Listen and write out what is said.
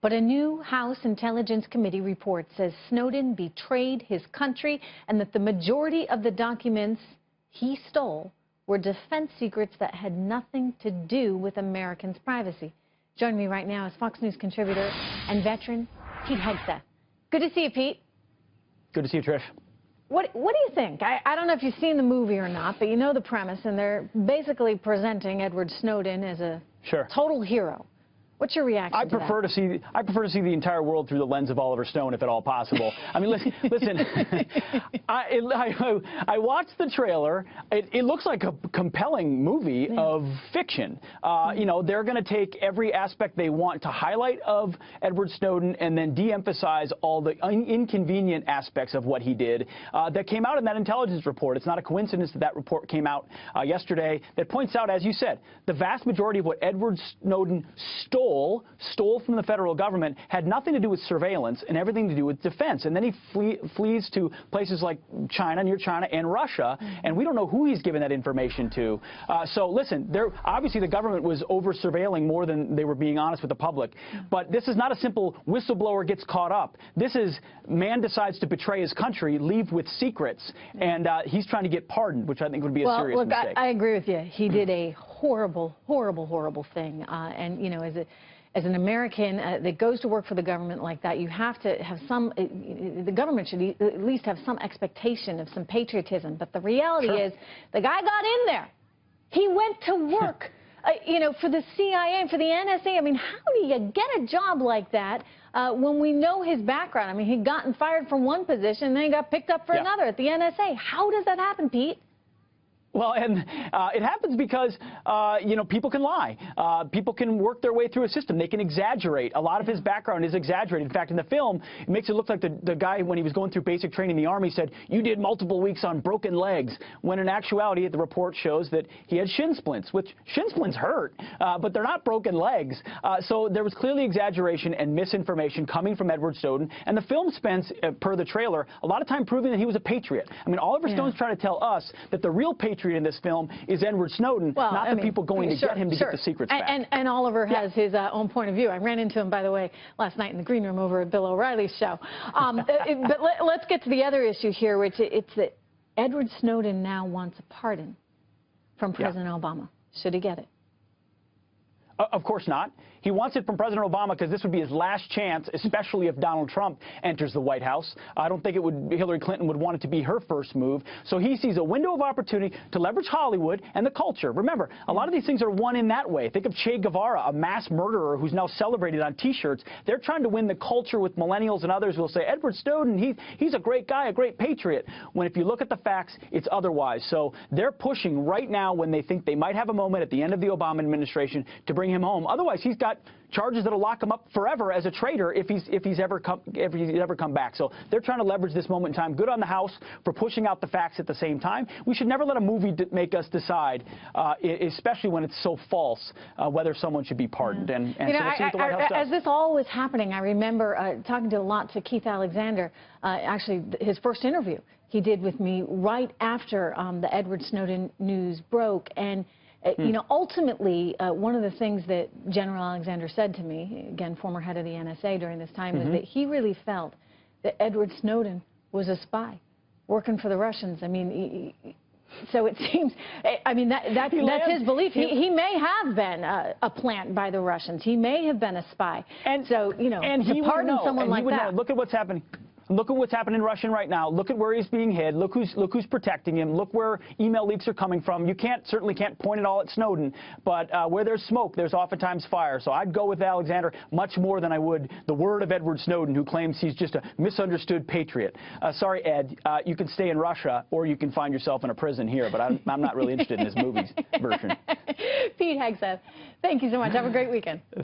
But a new House Intelligence Committee report says Snowden betrayed his country and that the majority of the documents he stole were defense secrets that had nothing to do with Americans' privacy. Joining me right now is Fox News contributor and veteran Pete Hegseth. Good to see you, Pete. Good to see you, Trish. What do you think? I don't know if you've seen the movie or not, but you know the premise, and they're basically presenting Edward Snowden as a total hero. What's your reaction to that? I prefer to see the entire world through the lens of Oliver Stone, if at all possible. I mean, listen. I watched the trailer. It looks like a compelling movie of fiction. You know, they're going to take every aspect they want to highlight of Edward Snowden and then de-emphasize all the inconvenient aspects of what he did that came out in that intelligence report. It's not a coincidence that that report came out yesterday that points out, as you said, the vast majority of what Edward Snowden stole from the federal government had nothing to do with surveillance and everything to do with defense. And then he flees to places like China, near China, and Russia, and we don't know who he's given that information to. So listen, obviously the government was over-surveilling more than they were being honest with the public. But this is not a simple whistleblower gets caught up. This is man decides to betray his country, leave with secrets, and he's trying to get pardoned, which I think would be a serious mistake. I agree with you. He did a horrible, horrible, horrible thing. And, you know, as an American that goes to work for the government like that, you have to have some, the government should at least have some expectation of some patriotism. But the reality is the guy got in there. He went to work, you know, for the CIA, for the NSA. I mean, how do you get a job like that when we know his background? I mean, he'd gotten fired from one position and then he got picked up for another at the NSA. How does that happen, Pete? Well, and it happens because, you know, people can lie. People can work their way through a system. They can exaggerate. A lot of his background is exaggerated. In fact, in the film, it makes it look like the guy, when he was going through basic training in the Army, said, you did multiple weeks on broken legs, when in actuality, the report shows that he had shin splints, which shin splints hurt, but they're not broken legs. So there was clearly exaggeration and misinformation coming from Edward Snowden, and the film spends, per the trailer, a lot of time proving that he was a patriot. I mean, Oliver Stone's trying to tell us that the real patriot in this film is Edward Snowden, not the people going to get him to get the secrets back. And Oliver has his own point of view. I ran into him, by the way, last night in the green room over at Bill O'Reilly's show. But let's get to the other issue here, which it's that Edward Snowden now wants a pardon from President Obama. Should he get it? Of course not. He wants it from President Obama because this would be his last chance, especially if Donald Trump enters the White House. I don't think Hillary Clinton would want it to be her first move. So he sees a window of opportunity to leverage Hollywood and the culture. Remember, a lot of these things are won in that way. Think of Che Guevara, a mass murderer who's now celebrated on T-shirts. They're trying to win the culture with millennials and others who will say, Edward Snowden, he's a great guy, a great patriot. When if you look at the facts, it's otherwise. So they're pushing right now when they think they might have a moment at the end of the Obama administration to bring him home. Otherwise, he's got charges that'll lock him up forever as a traitor if he's ever come back. So they're trying to leverage this moment in time. Good on the House for pushing out the facts at the same time. We should never let a movie make us decide, especially when it's so false, whether someone should be pardoned. And you know, so we'll see what the White House does. As this all was happening, I remember talking a lot to Keith Alexander, actually his first interview he did with me right after the Edward Snowden news broke. And you know, ultimately, one of the things that General Alexander said to me, again, former head of the NSA during this time, was that he really felt that Edward Snowden was a spy working for the Russians. I mean, so it seems, I mean, that's his belief. He may have been a plant by the Russians. He may have been a spy. And so, you know, to pardon someone like that. Look at what's happening. Look at what's happening in Russia right now. Look at where he's being hid. Look who's protecting him. Look where email leaks are coming from. You certainly can't point it all at Snowden, but where there's smoke, there's oftentimes fire. So I'd go with Alexander much more than I would the word of Edward Snowden, who claims he's just a misunderstood patriot. Sorry, Ed, you can stay in Russia or you can find yourself in a prison here, but I'm not really interested in this movie's version. Pete Hegseth, thank you so much. Have a great weekend.